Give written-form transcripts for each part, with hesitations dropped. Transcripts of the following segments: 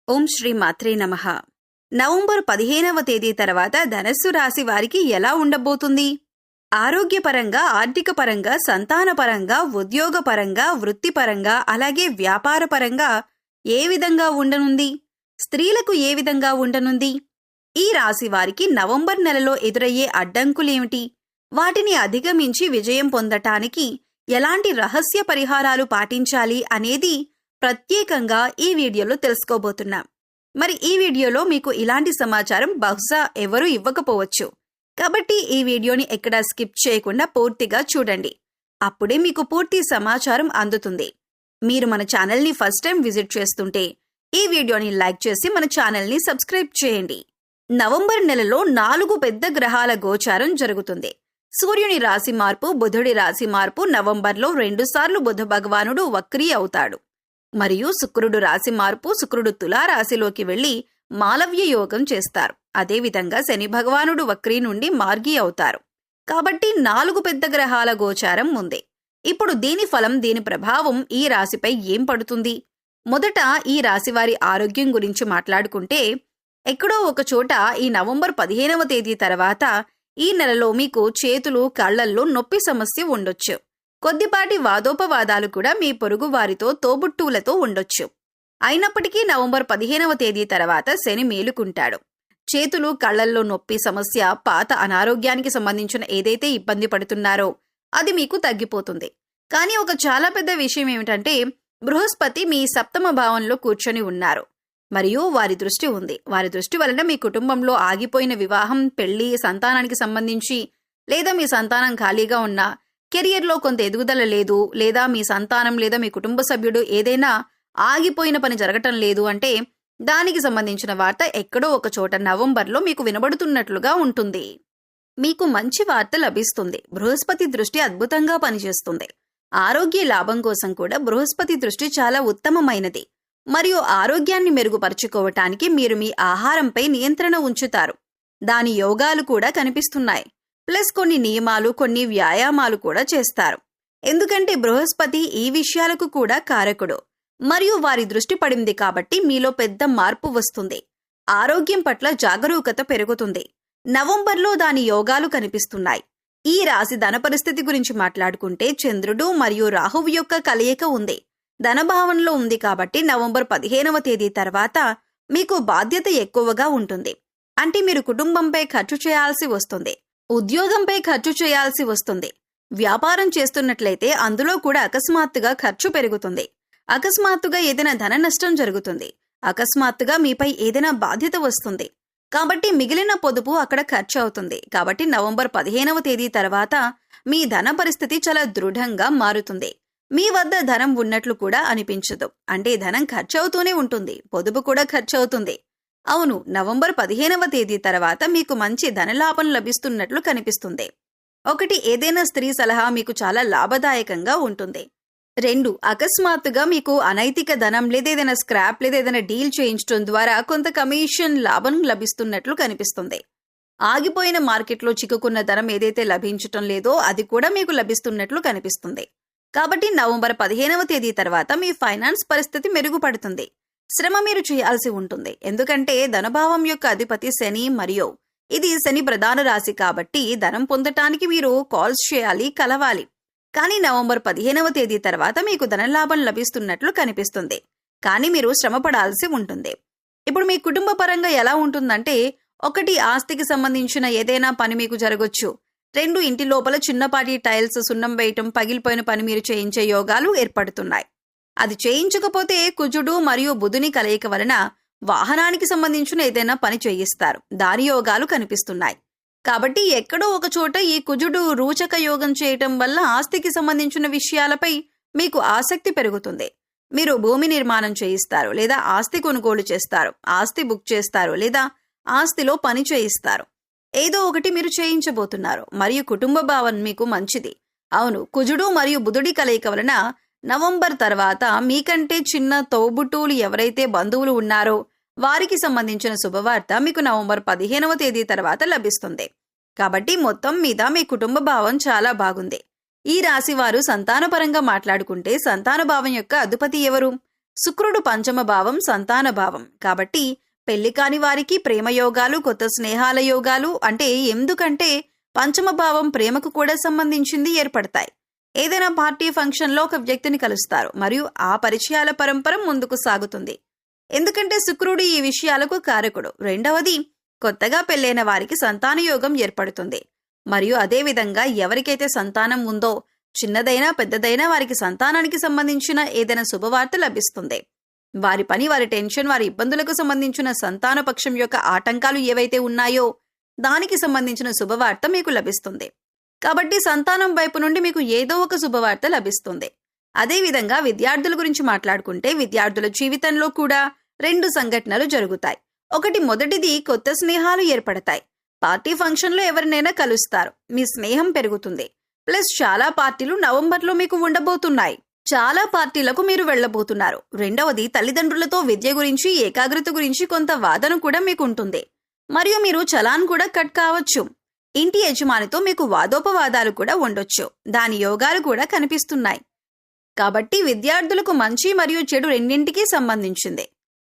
ఓం శ్రీ మాత్రే నమః. నవంబర్ 15వ తేదీ తర్వాత ధనస్సు రాశి వారికి ఎలా ఉండబోతుంది? ఆరోగ్యపరంగా, ఆర్థికపరంగా, సంతానపరంగా, ఉద్యోగపరంగా, వృత్తిపరంగా, అలాగే వ్యాపారపరంగా ఏ విధంగా ఉండనుంది? స్త్రీలకు ఏ విధంగా ఉండనుంది? ఈ రాశి వారికి నవంబర్ నెలలో ఎదురయ్యే అడ్డంకులేమిటి? వాటిని అధిగమించి విజయం పొందటానికి ఎలాంటి రహస్య పరిహారాలు పాటించాలి అనేది ప్రత్యేకంగా ఈ వీడియోలో తెలుసుకోబోతున్నాం. మరి ఈ వీడియోలో మీకు ఇలాంటి సమాచారం బహుశా ఎవరూ ఇవ్వకపోవచ్చు. కాబట్టి ఈ వీడియోని ఎక్కడా స్కిప్ చేయకుండా పూర్తిగా చూడండి. అప్పుడే మీకు పూర్తి సమాచారం అందుతుంది. మీరు మన ఛానల్ని ఫస్ట్ టైం విజిట్ చేస్తుంటే ఈ వీడియోని లైక్ చేసి మన ఛానల్ని సబ్స్క్రైబ్ చేయండి. నవంబర్ నెలలో 4 పెద్ద గ్రహాల గోచారం జరుగుతుంది. సూర్యుని రాశి మార్పు, బుధుడి రాశి మార్పు. నవంబర్లో 2 సార్లు బుధ భగవానుడు వక్రీ అవుతాడు. మరియు శుక్రుడు రాశి మార్పు. శుక్రుడు తులా రాశిలోకి వెళ్లి మాలవ్య యోగం చేస్తారు. అదేవిధంగా శని భగవానుడు వక్రీ నుండి మార్గి అవుతారు. కాబట్టి 4 పెద్ద గ్రహాల గోచారం ఉంది. ఇప్పుడు దీని ఫలం, దీని ప్రభావం ఈ రాశిపై ఏం పడుతుంది? మొదట ఈ రాశివారి ఆరోగ్యం గురించి మాట్లాడుకుంటే, ఎక్కడో ఒక చోట ఈ నవంబర్ 15వ తేదీ తర్వాత ఈ నెలలో మీకు చేతులు, కళ్లల్లో నొప్పి సమస్య ఉండొచ్చు. కొద్దిపాటి వాదోపవాదాలు కూడా మీ పొరుగు వారితో, తోబుట్టువులతో ఉండొచ్చు. అయినప్పటికీ నవంబర్ 15వ తేదీ తర్వాత శని మేలుకుంటాడు. చేతులు, కళ్లల్లో నొప్పి సమస్య, పాత అనారోగ్యానికి సంబంధించిన ఏదైతే ఇబ్బంది పడుతున్నారో అది మీకు తగ్గిపోతుంది. కానీ ఒక చాలా పెద్ద విషయం ఏమిటంటే, బృహస్పతి మీ 7వ భావంలో కూర్చొని ఉన్నారు మరియు వారి దృష్టి ఉంది. వారి దృష్టి వలన మీ కుటుంబంలో ఆగిపోయిన వివాహం, పెళ్లి, సంతానానికి సంబంధించి, లేదా మీ సంతానం ఖాళీగా ఉన్నా, కెరియర్లో కొంత ఎదుగుదల లేదు, లేదా మీ సంతానం లేదా మీ కుటుంబ సభ్యుడు ఏదైనా ఆగిపోయిన పని జరగటం లేదు అంటే దానికి సంబంధించిన వార్త ఎక్కడో ఒక చోట నవంబర్లో మీకు వినబడుతున్నట్లుగా ఉంటుంది. మీకు మంచి వార్త లభిస్తుంది. బృహస్పతి దృష్టి అద్భుతంగా పనిచేస్తుంది. ఆరోగ్య లాభం కోసం కూడా బృహస్పతి దృష్టి చాలా ఉత్తమమైనది. మరియు ఆరోగ్యాన్ని మెరుగుపరుచుకోవటానికి మీరు మీ ఆహారంపై నియంత్రణ ఉంచుతారు. దాని యోగాలు కూడా కనిపిస్తున్నాయి. ప్లస్ కొన్ని నియమాలు, కొన్ని వ్యాయామాలు కూడా చేస్తారు. ఎందుకంటే బృహస్పతి ఈ విషయాలకు కూడా కారకుడు. మరియు వారి దృష్టి పడింది కాబట్టి మీలో పెద్ద మార్పు వస్తుంది. ఆరోగ్యం పట్ల జాగరూకత పెరుగుతుంది. నవంబర్లో దాని యోగాలు కనిపిస్తున్నాయి. ఈ రాశి ధన పరిస్థితి గురించి మాట్లాడుకుంటే, చంద్రుడు మరియు రాహువు యొక్క కలయిక ఉంది. ధనభావంలో ఉంది కాబట్టి నవంబర్ 15వ తేదీ తర్వాత మీకు బాధ్యత ఎక్కువగా ఉంటుంది. అంటే మీరు కుటుంబంపై ఖర్చు చేయాల్సి వస్తుంది, ఉద్యోగంపై ఖర్చు చేయాల్సి వస్తుంది. వ్యాపారం చేస్తున్నట్లయితే అందులో కూడా అకస్మాత్తుగా ఖర్చు పెరుగుతుంది. అకస్మాత్తుగా ఏదైనా ధన నష్టం జరుగుతుంది. అకస్మాత్తుగా మీపై ఏదైనా బాధ్యత వస్తుంది. కాబట్టి మిగిలిన పొదుపు అక్కడ ఖర్చు అవుతుంది. కాబట్టి నవంబర్ 15వ తేదీ తర్వాత మీ ధన పరిస్థితి చాలా దృఢంగా మారుతుంది. మీ వద్ద ధనం ఉన్నట్లు కూడా అనిపించదు. అంటే ధనం ఖర్చు అవుతూనే ఉంటుంది, పొదుపు కూడా ఖర్చు అవుతుంది. అవును, నవంబర్ 15వ తేదీ తర్వాత మీకు మంచి ధనలాభం లభిస్తున్నట్లు కనిపిస్తుంది. 1, ఏదైనా స్త్రీ సలహా మీకు చాలా లాభదాయకంగా ఉంటుంది. 2, అకస్మాత్తుగా మీకు అనైతిక ధనం లేదా ఏదైనా స్క్రాప్ లేదా ఏదైనా డీల్ చేయించడం ద్వారా కొంత కమిషన్ లాభం లభిస్తున్నట్లు కనిపిస్తుంది. ఆగిపోయిన మార్కెట్లో చిక్కుకున్న ధనం ఏదైతే లభించటం లేదో అది కూడా మీకు లభిస్తున్నట్లు కనిపిస్తుంది. కాబట్టి నవంబర్ 15వ తేదీ తర్వాత మీ ఫైనాన్స్ పరిస్థితి మెరుగుపడుతుంది. శ్రమ మీరు చేయాల్సి ఉంటుంది. ఎందుకంటే ధనభావం యొక్క అధిపతి శని మరియు ఇది శని ప్రధాన రాశి కాబట్టి ధనం పొందటానికి మీరు కాల్స్ చేయాలి, కలవాలి. కానీ నవంబర్ 15వ తేదీ తర్వాత మీకు ధనలాభం లభిస్తున్నట్లు కనిపిస్తుంది. కానీ మీరు శ్రమ పడాల్సి ఉంటుంది. ఇప్పుడు మీ కుటుంబ పరంగా ఎలా ఉంటుందంటే, 1, ఆస్తికి సంబంధించిన ఏదైనా పని మీకు జరగొచ్చు. 2, ఇంటి లోపల చిన్నపాటి టైల్స్, సున్నం వేయటం, పగిలిపోయిన పని మీరు చేయించే యోగాలు ఏర్పడుతున్నాయి. అది చేయించకపోతే కుజుడు మరియు బుధుని కలయిక వలన వాహనానికి సంబంధించిన ఏదైనా పని చేయిస్తారు. దాని యోగాలు కనిపిస్తున్నాయి. కాబట్టి ఎక్కడో ఒక చోట ఈ కుజుడు రూచక యోగం చేయటం వల్ల ఆస్తికి సంబంధించిన విషయాలపై మీకు ఆసక్తి పెరుగుతుంది. మీరు భూమి నిర్మాణం చేయిస్తారు, లేదా ఆస్తి కొనుగోలు చేస్తారు, ఆస్తి బుక్ చేస్తారు, లేదా ఆస్తిలో పని చేయిస్తారు. ఏదో ఒకటి మీరు చేయించబోతున్నారు. మరియు కుటుంబ భావం మీకు మంచిది. అవును, కుజుడు మరియు బుధుడి కలయిక వలన నవంబర్ తర్వాత మీకంటే చిన్న తోబుట్టువులు ఎవరైతే బంధువులు ఉన్నారో వారికి సంబంధించిన శుభవార్త మీకు నవంబర్ 15వ తేదీ తర్వాత లభిస్తుంది. కాబట్టి మొత్తం మీద మీ కుటుంబ భావం చాలా బాగుంది. ఈ రాశి వారు సంతానపరంగా మాట్లాడుకుంటే, సంతాన భావం యొక్క అధిపతి ఎవరు? శుక్రుడు పంచమ భావం సంతాన భావం. కాబట్టి పెళ్లి కాని వారికి ప్రేమ యోగాలు, కొత్త స్నేహాల యోగాలు అంటే ఎందుకంటే పంచమ భావం ప్రేమకు కూడా సంబంధించింది ఏర్పడతాయి. ఏదైనా పార్టీ ఫంక్షన్లో ఒక వ్యక్తిని కలుస్తారు మరియు ఆ పరిచయాల పరంపర ముందుకు సాగుతుంది. ఎందుకంటే శుక్రుడు ఈ విషయాలకు కారకుడు. రెండవది, కొత్తగా పెళ్లైన వారికి సంతాన యోగం ఏర్పడుతుంది. మరియు అదేవిధంగా ఎవరికైతే సంతానం ఉందో చిన్నదైనా పెద్దదైనా వారికి సంతానానికి సంబంధించిన ఏదైనా శుభవార్త లభిస్తుంది. వారి పని, వారి టెన్షన్, వారి ఇబ్బందులకు సంబంధించిన సంతాన పక్షం యొక్క ఆటంకాలు ఏవైతే ఉన్నాయో దానికి సంబంధించిన శుభవార్త మీకు లభిస్తుంది. కాబట్టి సంతానం వైపు నుండి మీకు ఏదో ఒక శుభవార్త లభిస్తుంది. అదేవిధంగా విద్యార్థుల గురించి మాట్లాడుకుంటే విద్యార్థుల జీవితంలో కూడా 2 సంఘటనలు జరుగుతాయి. మొదటిది కొత్త స్నేహాలు ఏర్పడతాయి. పార్టీ ఫంక్షన్లో ఎవరినైనా కలుస్తారు, మీ స్నేహం పెరుగుతుంది. ప్లస్ చాలా పార్టీలు నవంబర్లో మీకు ఉండబోతున్నాయి. చాలా పార్టీలకు మీరు వెళ్లబోతున్నారు. రెండవది, తల్లిదండ్రులతో విద్య గురించి, ఏకాగ్రత గురించి కొంత వాదన కూడా మీకు ఉంటుంది. మరియు మీరు చలాన్ కూడా కట్ కావచ్చు. ఇంటి యజమానితో మీకు వాదోపవాదాలు కూడా ఉండొచ్చు. దాని యోగాలు కూడా కనిపిస్తున్నాయి. కాబట్టి విద్యార్థులకు మంచి మరియు చెడు రెండింటికి సంబంధించింది.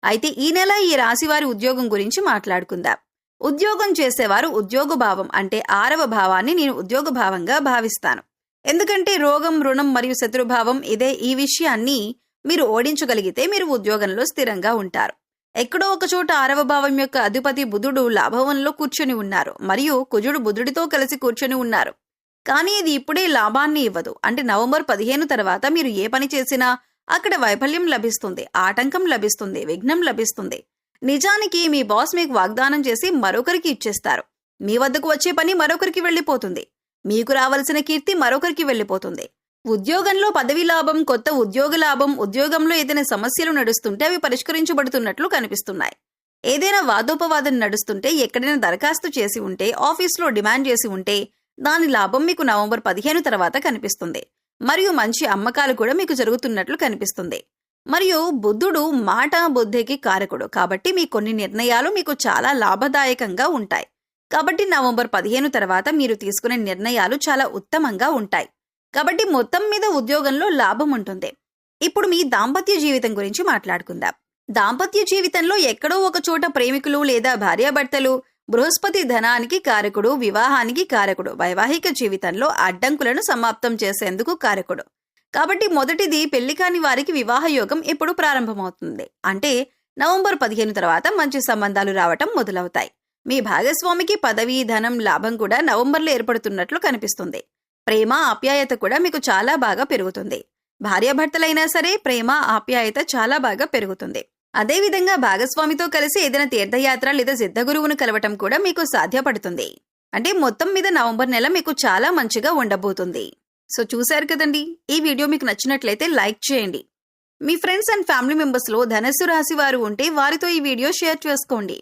అయితే ఈ నెల ఈ రాశి వారి ఉద్యోగం గురించి మాట్లాడుకుందాం. ఉద్యోగం చేసేవారు ఉద్యోగ భావం అంటే 6వ భావాన్ని నేను ఉద్యోగ భావంగా భావిస్తాను. ఎందుకంటే రోగం, రుణం మరియు శత్రుభావం ఇదే. ఈ విషయాన్ని మీరు ఓడించగలిగితే మీరు ఉద్యోగంలో స్థిరంగా ఉంటారు. ఎక్కడో ఒక చోట 6వ భావం యొక్క అధిపతి బుధుడు లాభవంలో కూర్చొని ఉన్నారు మరియు కుజుడు బుధుడితో కలిసి కూర్చొని ఉన్నారు. కానీ ఇది ఇప్పుడే లాభాన్ని ఇవ్వదు. అంటే నవంబర్ 15 తర్వాత మీరు ఏ పని చేసినా అక్కడ వైఫల్యం లభిస్తుంది, ఆటంకం లభిస్తుంది, విఘ్నం లభిస్తుంది. నిజానికి మీ బాస్ మీకు వాగ్దానం చేసి మరొకరికి ఇచ్చేస్తారు. మీ వద్దకు వచ్చే పని మరొకరికి వెళ్లిపోతుంది. మీకు రావాల్సిన కీర్తి మరొకరికి వెళ్లిపోతుంది. ఉద్యోగంలో పదవి లాభం, కొత్త ఉద్యోగ లాభం, ఉద్యోగంలో ఏదైనా సమస్యలు నడుస్తుంటే అవి పరిష్కరించబడుతున్నట్లు కనిపిస్తున్నాయి. ఏదైనా వాదోపవాదం నడుస్తుంటే, ఎక్కడైనా దరఖాస్తు చేసి ఉంటే, ఆఫీస్లో డిమాండ్ చేసి ఉంటే దాని లాభం మీకు నవంబర్ 15 తర్వాత కనిపిస్తుంది. మరియు మంచి అమ్మకాలు కూడా మీకు జరుగుతున్నట్లు కనిపిస్తుంది. మరియు బుధుడు మాట బుద్ధికి కారకుడు. కాబట్టి మీ కొన్ని నిర్ణయాలు మీకు చాలా లాభదాయకంగా ఉంటాయి. కాబట్టి నవంబర్ 15 తర్వాత మీరు తీసుకునే నిర్ణయాలు చాలా ఉత్తమంగా ఉంటాయి. కాబట్టి మొత్తం మీద ఉద్యోగంలో లాభం ఉంటుంది. ఇప్పుడు మీ దాంపత్య జీవితం గురించి మాట్లాడుకుందాం. దాంపత్య జీవితంలో ఎక్కడో ఒక చోట ప్రేమికులు లేదా భార్యాభర్తలు, బృహస్పతి ధనానికి కారకుడు, వివాహానికి కారకుడు, వైవాహిక జీవితంలో అడ్డంకులను సమాప్తం చేసేందుకు కారకుడు. కాబట్టి మొదటిది, పెళ్లి కాని వారికి వివాహ యోగం ఇప్పుడు ప్రారంభమవుతుంది. అంటే నవంబర్ 15 తర్వాత మంచి సంబంధాలు రావటం మొదలవుతాయి. మీ భాగస్వామికి పదవి, ధనం, లాభం కూడా నవంబర్లో ఏర్పడుతున్నట్లు కనిపిస్తుంది. ప్రేమ, ఆప్యాయత కూడా మీకు చాలా బాగా పెరుగుతుంది. భార్యాభర్తలైనా సరే ప్రేమ, ఆప్యాయత చాలా బాగా పెరుగుతుంది. అదేవిధంగా భాగస్వామితో కలిసి ఏదైనా తీర్థయాత్ర లేదా సిద్ధ గురువును కలవటం కూడా మీకు సాధ్యపడుతుంది. అంటే మొత్తం మీద నవంబర్ నెల మీకు చాలా మంచిగా ఉండబోతుంది. సో చూశారు కదండి, ఈ వీడియో మీకు నచ్చినట్లయితే లైక్ చేయండి. మీ ఫ్రెండ్స్ అండ్ ఫ్యామిలీ మెంబర్స్లో ధనస్సు రాశి వారు ఉంటే వారితో ఈ వీడియో షేర్ చేసుకోండి.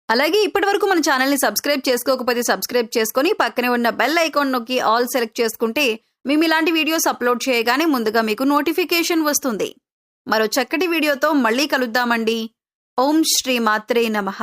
అలాగే ఇప్పటివరకు మన ఛానల్ని సబ్స్క్రైబ్ చేసుకోకపోతే సబ్స్క్రైబ్ చేసుకొని పక్కనే ఉన్న బెల్ ఐకాన్ నొక్కి ఆల్ సెలెక్ట్ చేసుకుంటే మేము ఇలాంటి వీడియోస్ అప్లోడ్ చేయగానే ముందుగా మీకు నోటిఫికేషన్ వస్తుంది. మరో చక్కటి వీడియోతో మళ్ళీ కలుద్దామండి. ఓం శ్రీ మాత్రే నమః.